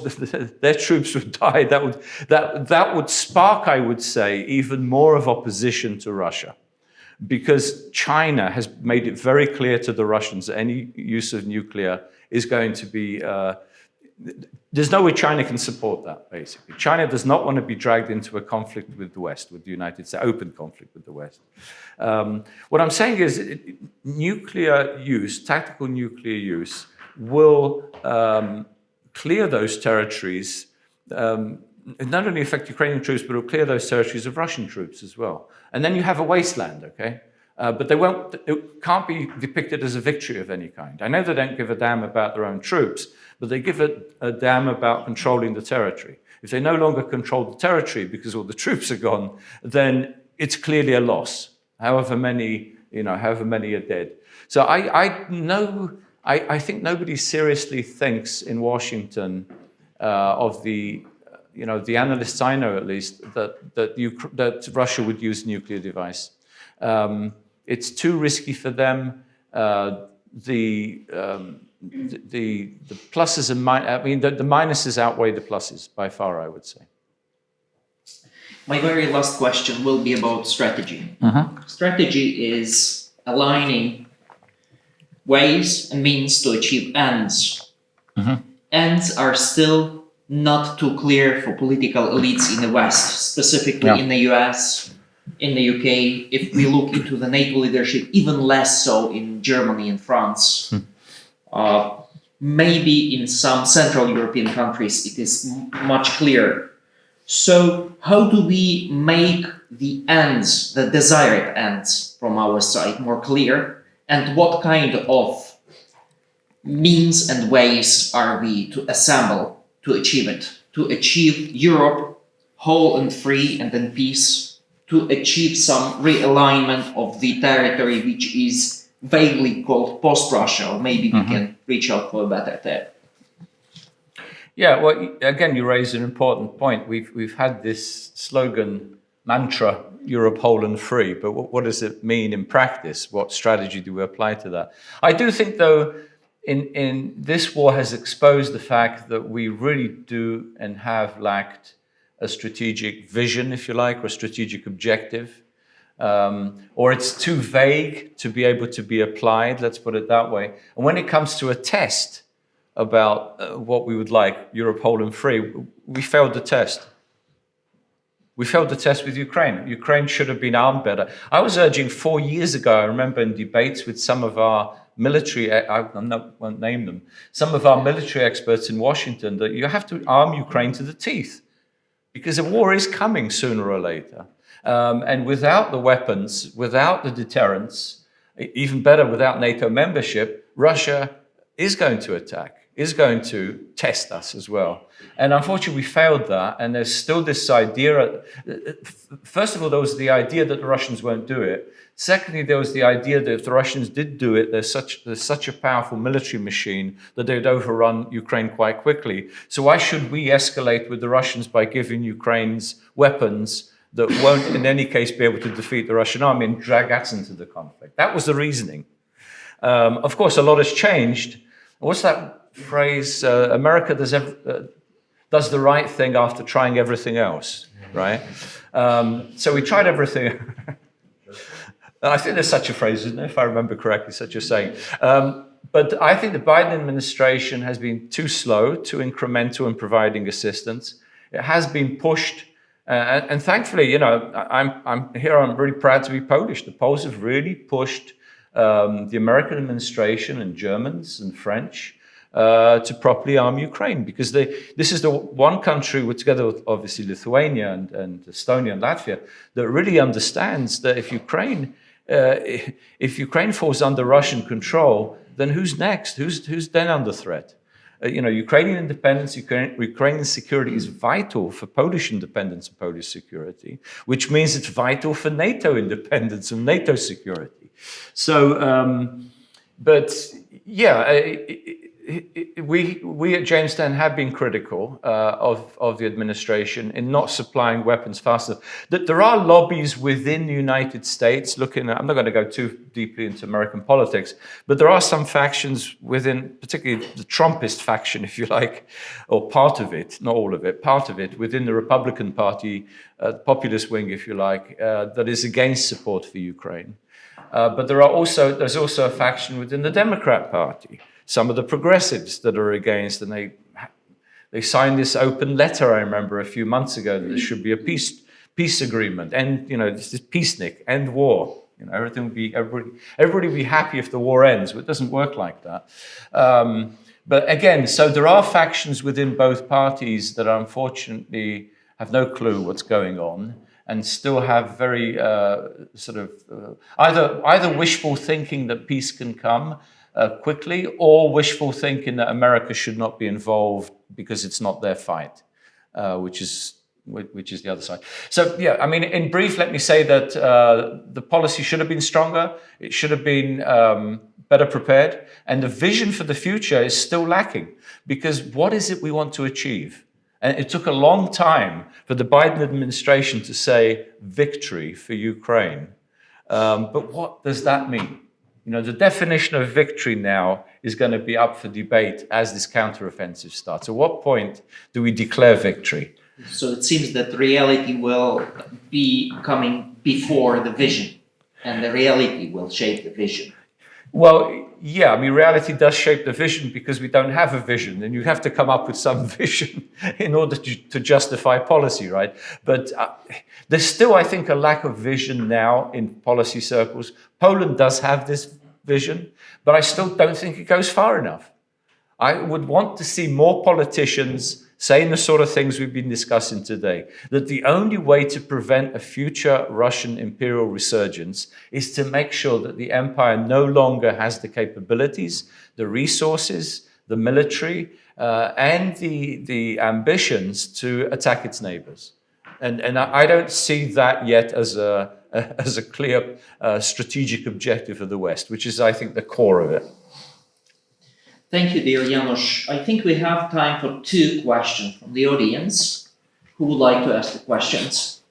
their troops would die. That would spark, I would say, even more of opposition to Russia. Because China has made it very clear to the Russians that any use of nuclear is going to be... there's no way China can support that, basically. China does not want to be dragged into a conflict with the West, with the United States, open conflict with the West. What I'm saying is nuclear use, tactical nuclear use, will clear those territories, not only affect Ukrainian troops, but it will clear those territories of Russian troops as well. And then you have a wasteland, okay? But it can't be depicted as a victory of any kind. I know they don't give a damn about their own troops, but they give a damn about controlling the territory. If they no longer control the territory because all the troops are gone, then it's clearly a loss, however many are dead. So I think nobody seriously thinks in Washington of the analysts I know at least that Russia would use a nuclear device. It's too risky for them. The pluses and the minuses outweigh the pluses by far, I would say. My very last question will be about strategy. Strategy is aligning ways and means to achieve ends. Ends are still not too clear for political elites in the West, specifically in the US, in the UK. If we look into the NATO leadership, even less so in Germany and France. Maybe in some Central European countries it is much clearer. So how do we make the ends, the desired ends from our side more clear? And what kind of means and ways are we to assemble to achieve it? To achieve Europe whole and free and in peace, to achieve some realignment of the territory which is vaguely called post-Russia, or maybe we can reach out for a better term. Yeah, well, again, you raise an important point. We've had this slogan, mantra, Europe whole and free, but what does it mean in practice? What strategy do we apply to that? I do think, though, in this war has exposed the fact that we really do and have lacked a strategic vision, if you like, or a strategic objective. Or it's too vague to be able to be applied, let's put it that way. And when it comes to a test about what we would like, Europe whole and free, we failed the test. We failed the test with Ukraine. Ukraine should have been armed better. I was urging 4 years ago, I remember in debates with some of our military, I won't name them, some of our military experts in Washington, that you have to arm Ukraine to the teeth, because a war is coming sooner or later. And without the weapons, without the deterrence, even better, without NATO membership, Russia is going to attack, is going to test us as well. And unfortunately, we failed that. And there's still this idea. First of all, there was the idea that the Russians won't do it. Secondly, there was the idea that if the Russians did do it, there's such a powerful military machine that they'd overrun Ukraine quite quickly. So why should we escalate with the Russians by giving Ukraine's weapons that won't in any case be able to defeat the Russian army and drag us into the conflict? That was the reasoning. Of course, a lot has changed. What's that phrase? America does the right thing after trying everything else, right? So we tried everything. I think there's such a phrase, isn't there? If I remember correctly, such a saying. But I think the Biden administration has been too slow, too incremental in providing assistance. It has been pushed. And thankfully, I'm here. I'm really proud to be Polish. The Poles have really pushed the American administration and Germans and French to properly arm Ukraine, because this is the one country, together with obviously Lithuania and Estonia and Latvia, that really understands that if Ukraine falls under Russian control, then who's next? Who's then under threat? Ukrainian independence, Ukrainian security is vital for Polish independence and Polish security, which means it's vital for NATO independence and NATO security. So, we at Jamestown have been critical of the administration in not supplying weapons fast enough. That there are lobbies within the United States looking at, I'm not going to go too deeply into American politics, but there are some factions within, particularly the Trumpist faction, if you like, or part of it, not all of it, part of it within the Republican Party, populist wing, if you like, that is against support for Ukraine. But there's also a faction within the Democrat Party, some of the progressives that are against, and they signed this open letter, I remember, a few months ago, that there should be a peace agreement, and this is peacenik, end war, You know, everybody would be happy if the war ends, but it doesn't work like that. But again, so there are factions within both parties that unfortunately have no clue what's going on and still have very either wishful thinking that peace can come quickly, or wishful thinking that America should not be involved because it's not their fight, which is the other side. So yeah, I mean, in brief, let me say that the policy should have been stronger. It should have been better prepared, and the vision for the future is still lacking, because what is it we want to achieve? And it took a long time for the Biden administration to say victory for Ukraine. But what does that mean? You know, the definition of victory now is going to be up for debate as this counteroffensive starts. At what point do we declare victory? So it seems that reality will be coming before the vision, and the reality will shape the vision. Well, yeah, I mean, reality does shape the vision because we don't have a vision, and you have to come up with some vision in order to justify policy, right? But there's still, I think, a lack of vision now in policy circles. Poland does have this vision, but I still don't think it goes far enough. I would want to see more politicians saying the sort of things we've been discussing today, that the only way to prevent a future Russian imperial resurgence is to make sure that the empire no longer has the capabilities, the resources, the military, and the ambitions to attack its neighbors. And I don't see that yet as a clear strategic objective of the West, which is, I think, the core of it. Thank you, dear Janusz. I think we have time for 2 questions from the audience. Who would like to ask the questions?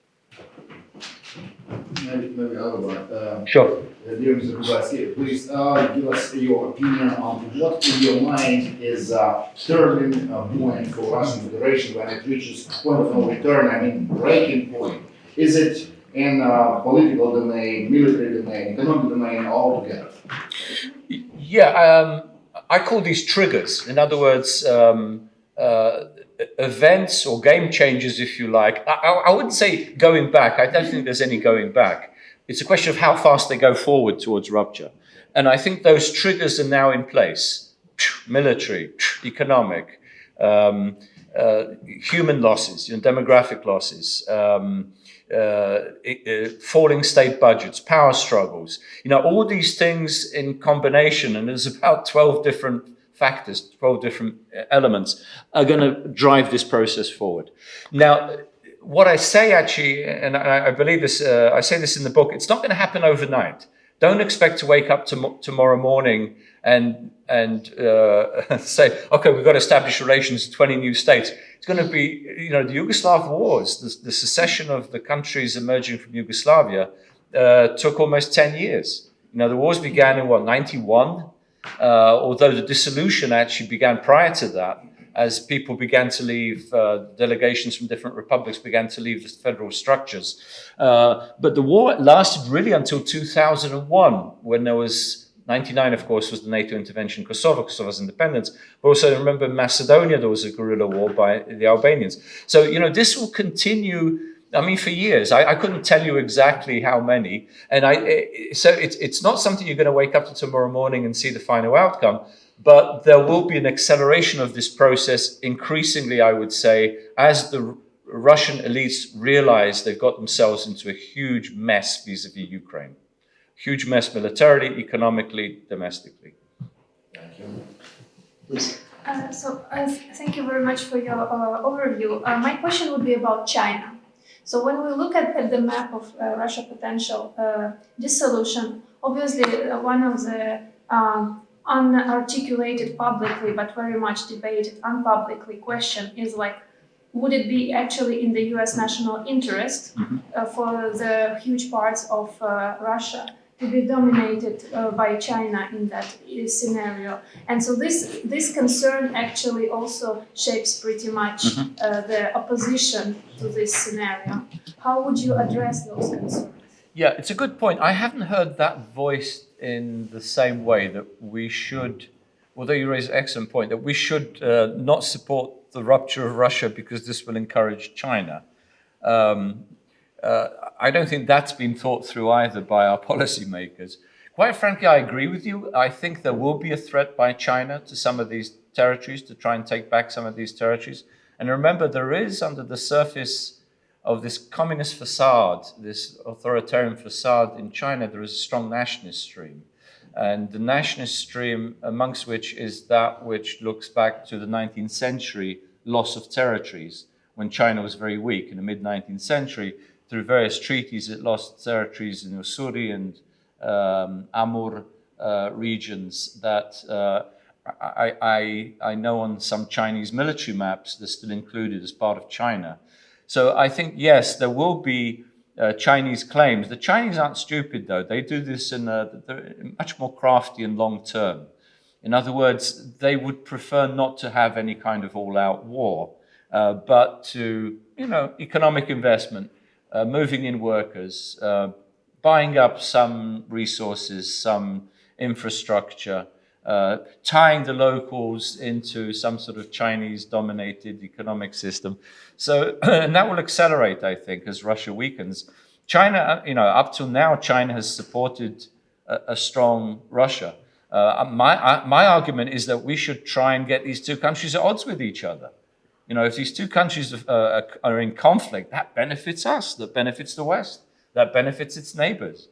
Maybe I would. Sure. Dear Mr. Buγκайski, please give us your opinion on what in your mind is a turning point for Russian Federation when it reaches point of no return, I mean breaking point. Is it in political domain, military domain, economic domain, all together? Yeah, I call these triggers. In other words, events or game changers, if you like. I wouldn't say going back. I don't think there's any going back. It's a question of how fast they go forward towards rupture. And I think those triggers are now in place. Military, economic, human losses, demographic losses, falling state budgets, power struggles, all these things in combination, and there's about 12 different factors, 12 different elements, are going to drive this process forward. Now, what I say actually, and I believe this, I say this in the book, it's not going to happen overnight. Don't expect to wake up tomorrow morning and say, okay, we've got to establish relations with 20 new states. It's going to be, the Yugoslav wars, the secession of the countries emerging from Yugoslavia took almost 10 years. The wars began in 91? Although the dissolution actually began prior to that, as people began to leave, delegations from different republics began to leave the federal structures. But the war lasted really until 2001, when there was 99, of course, was the NATO intervention in Kosovo's independence. But also remember Macedonia, there was a guerrilla war by the Albanians. So, this will continue, for years. I couldn't tell you exactly how many. And so it's not something you're going to wake up to tomorrow morning and see the final outcome. But there will be an acceleration of this process increasingly, I would say, as the Russian elites realize they've got themselves into a huge mess vis-a-vis Ukraine. Huge mess militarily, economically, domestically. Thank you. Please. Thank you very much for your overview. My question would be about China. So when we look at the map of Russia potential dissolution, obviously one of the unarticulated publicly but very much debated unpublicly question is would it be actually in the US national interest for the huge parts of Russia to be dominated by China in that scenario? And so this concern actually also shapes pretty much the opposition to this scenario. How would you address those concerns? Yeah, it's a good point. I haven't heard that voiced in the same way that we should, although you raise an excellent point, that we should not support the rupture of Russia because this will encourage China. I don't think that's been thought through either by our policymakers. Quite frankly, I agree with you. I think there will be a threat by China to some of these territories, to try and take back some of these territories. And remember, there is under the surface of this communist facade, this authoritarian facade in China, there is a strong nationalist stream. And the nationalist stream, amongst which is that which looks back to the 19th century loss of territories, when China was very weak in the mid-19th century. Through various treaties, it lost territories in Ussuri and Amur regions that I know on some Chinese military maps they're still included as part of China. So I think, yes, there will be Chinese claims. The Chinese aren't stupid, though. They do this in much more crafty and long term. In other words, they would prefer not to have any kind of all-out war, but to, economic investment, moving in workers, buying up some resources, some infrastructure, tying the locals into some sort of Chinese-dominated economic system. So, and that will accelerate, I think, as Russia weakens. China, up till now, China has supported a strong Russia. My argument is that we should try and get these two countries at odds with each other. If these two countries are in conflict, that benefits us, that benefits the West, that benefits its neighbors.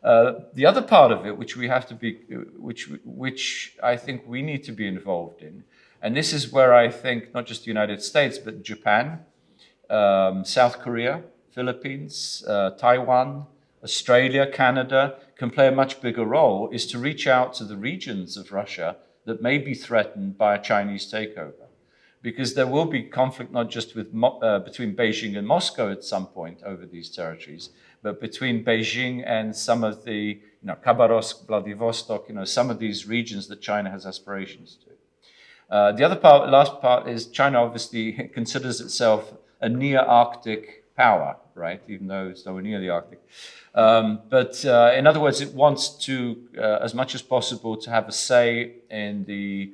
The other part of it, which we have to be, which I think we need to be involved in, and this is where I think not just the United States, but Japan, South Korea, Philippines, Taiwan, Australia, Canada can play a much bigger role, is to reach out to the regions of Russia that may be threatened by a Chinese takeover. Because there will be conflict not just with between Beijing and Moscow at some point over these territories, but between Beijing and some of the, Khabarovsk, Vladivostok, some of these regions that China has aspirations to. The other part, last part, is China obviously considers itself a near-Arctic power, right? Even though it's nowhere near the Arctic. But in other words, it wants to, as much as possible, to have a say in the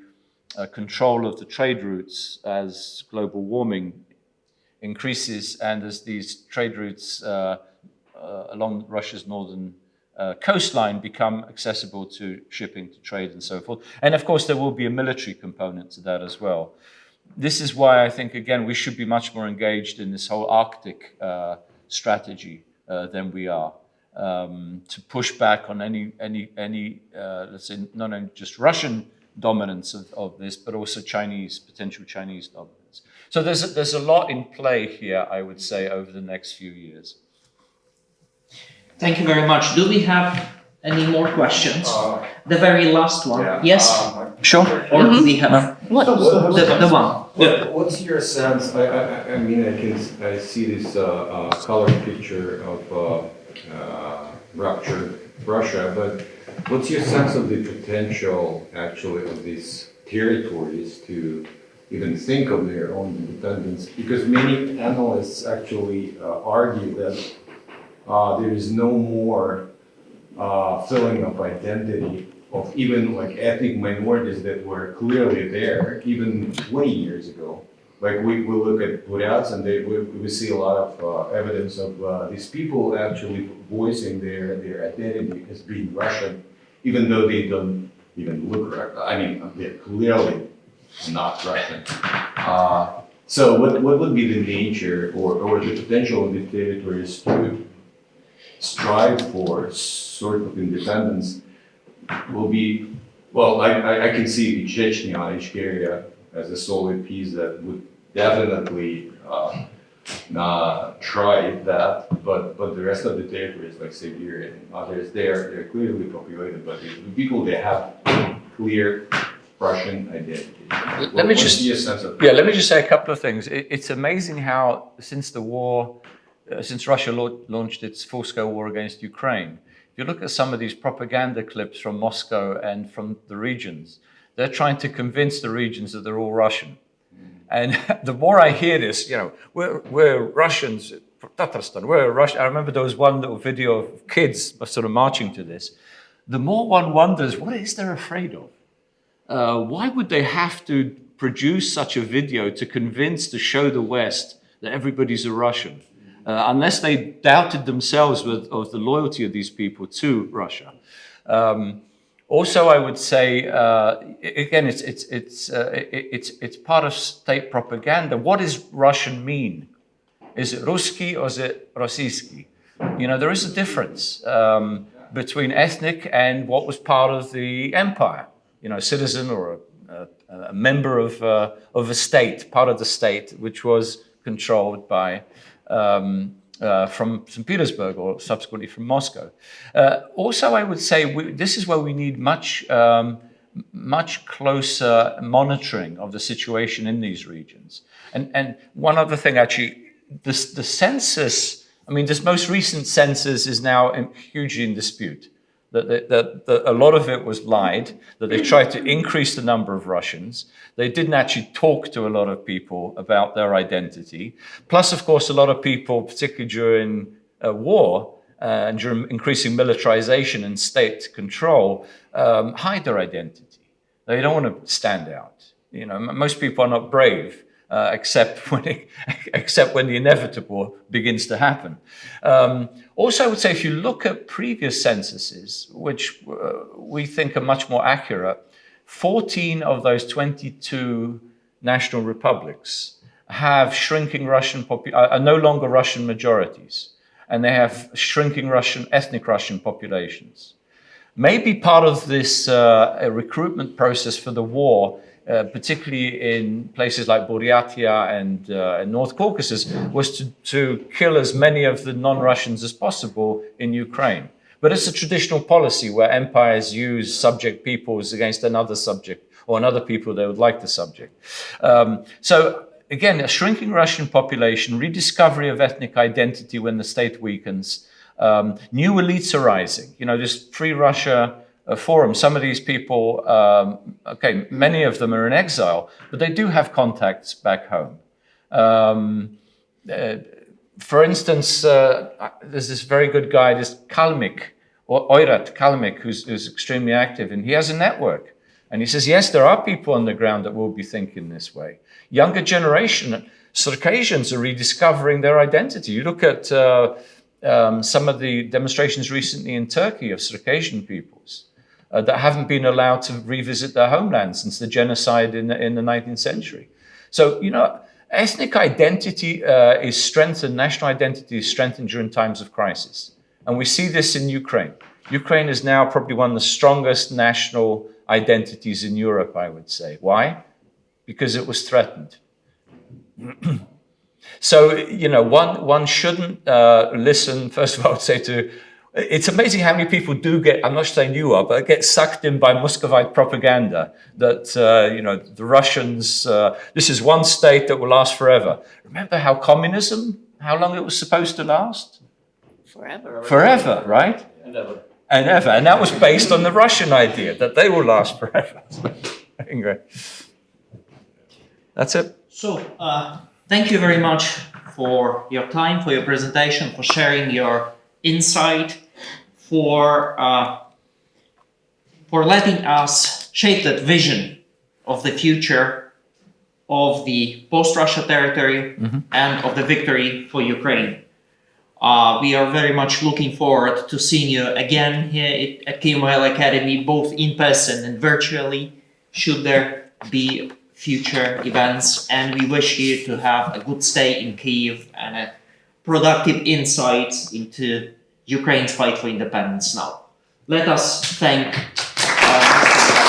control of the trade routes as global warming increases and as these trade routes along Russia's northern coastline become accessible to shipping, to trade, and so forth. And of course, there will be a military component to that as well. This is why I think, again, we should be much more engaged in this whole Arctic strategy than we are, to push back on any let's say, not only just Russian dominance of this, but also potential Chinese dominance. So there's a lot in play here, I would say, over the next few years. Thank you very much. Do we have any more questions? The very last one. Yeah, Yes? Sure. Or do we have What? the one? Yeah. What's your sense? I mean, I see this color picture of ruptured Russia, but what's your sense of the potential, actually, of these territories to even think of their own independence? Because many analysts actually argue that there is no more feeling of identity of even like ethnic minorities that were clearly there even 20 years ago. Like we look at Buryats and we see a lot of evidence of these people actually voicing their identity as being Russian, even though they don't even look Russian. I mean, they're clearly not Russian. So what would be the nature or the potential of the territories to strive for sort of independence will be, well, I can see the Chechnya area as a solid piece that would definitely try that, but the rest of the territories like Siberia and others, they're clearly populated, but the people, they have clear Russian identity. Let me just say a couple of things. It's amazing how since the war, since Russia launched its full-scale war against Ukraine, if you look at some of these propaganda clips from Moscow and from the regions, they're trying to convince the regions that they're all Russian. And the more I hear this, we're Russians, Tatarstan, we're Russian. I remember there was one little video of kids sort of marching to this. The more one wonders, what is they afraid of? Why would they have to produce such a video to convince, to show the West that everybody's a Russian? unless they doubted themselves of the loyalty of these people to Russia. Also, I would say, again, it's part of state propaganda. What does Russian mean? Is it Ruski or is it Rossiyski? You know, there is a difference between ethnic and what was part of the empire. You know, a citizen or a member of a state, part of the state, which was controlled by from St. Petersburg or subsequently from Moscow. Also, I would say this is where we need much closer monitoring of the situation in these regions. And one other thing, actually, the census, I mean, this most recent census is now hugely in dispute. That a lot of it was lied, that they tried to increase the number of Russians. They didn't actually talk to a lot of people about their identity. Plus, of course, a lot of people, particularly during war and during increasing militarization and state control, hide their identity. They don't want to stand out. You know, most people are not brave. Except when the inevitable begins to happen. Also, I would say if you look at previous censuses, which we think are much more accurate, 14 of those 22 national republics have shrinking are no longer Russian majorities, and they have shrinking ethnic Russian populations. Maybe part of this recruitment process for the war, particularly in places like Buryatia and North Caucasus, was to kill as many of the non-Russians as possible in Ukraine. But it's a traditional policy where empires use subject peoples against another subject or another people they would like to subject. So again, a shrinking Russian population, rediscovery of ethnic identity when the state weakens, new elites are rising. You know, this Free Russia forum, some of these people, okay, many of them are in exile, but they do have contacts back home. For instance, there's this very good guy, this Kalmyk, or Oirat Kalmyk, who's extremely active, and he has a network. And he says, yes, there are people on the ground that will be thinking this way. Younger generation, Circassians are rediscovering their identity. You look at some of the demonstrations recently in Turkey of Circassian peoples that haven't been allowed to revisit their homeland since the genocide in the 19th century. So, you know, ethnic identity is strengthened, national identity is strengthened during times of crisis. And we see this in Ukraine. Ukraine is now probably one of the strongest national identities in Europe, I would say. Why? Because it was threatened. So, you know, one shouldn't listen, first of all, I would say to, it's amazing how many people do get, I'm not saying you are, but get sucked in by Muscovite propaganda that, you know, the Russians, this is one state that will last forever. Remember how communism, how long it was supposed to last? Forever. Forever, right? And ever. And ever. And that was based on the Russian idea that they will last forever. Anyway, that's it. So, thank you very much for your time, for your presentation, for sharing your insight, for letting us shape that vision of the future of the post-Russia territory and of the victory for Ukraine. We are very much looking forward to seeing you again here at KML Academy, both in person and virtually, should there be future events. And we wish you to have a good stay in Kyiv and a productive insights into Ukraine's fight for independence now. Let us thank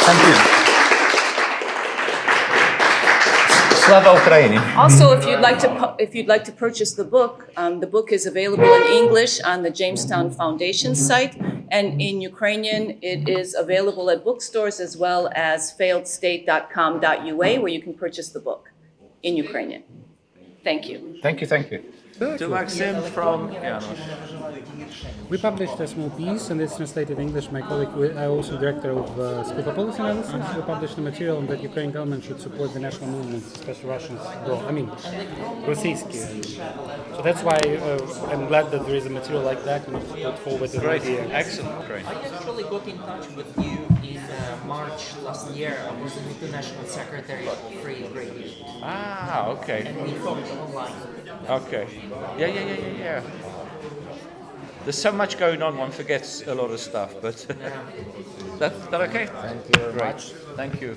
Thank you. Slava Ukraini. Also, if you'd like to purchase the book is available in English on the Jamestown Foundation site, and in Ukrainian it is available at bookstores as well as failedstate.com.ua, where you can purchase the book in Ukrainian. Thank you. Thank you, thank you. To Maxim from Janusz. We published a small piece, and it's translated in English. My colleague, I also director of School for Policy Analysis. We published a material on that Ukrainian government should support the national movements, especially Russians. Rossiyski. So that's why I'm glad that there is a material like that, and put forward the idea. Excellent, great. I actually got in touch with you in March last year, I was an international secretary of Free Trade. Ah, okay. And we talked online. Okay. Yeah. There's so much going on, one forgets a lot of stuff, but that okay? Thank you very Great. much. Thank you.